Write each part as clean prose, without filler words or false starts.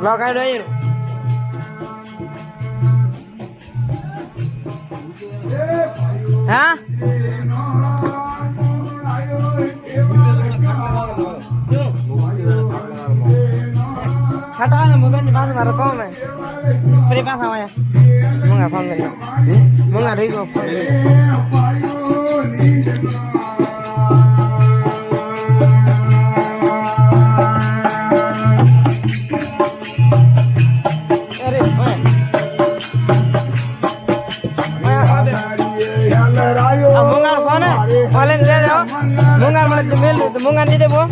લગાઈ રહ્યું હા ખટા મગજની પાસે મારો કોમ હે ફરી પાછા આયા મંગા ફોન કરી મંગા રહી ગયો phone mungan ni debo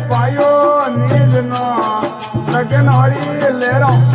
Payo, need no, like an ori, let on.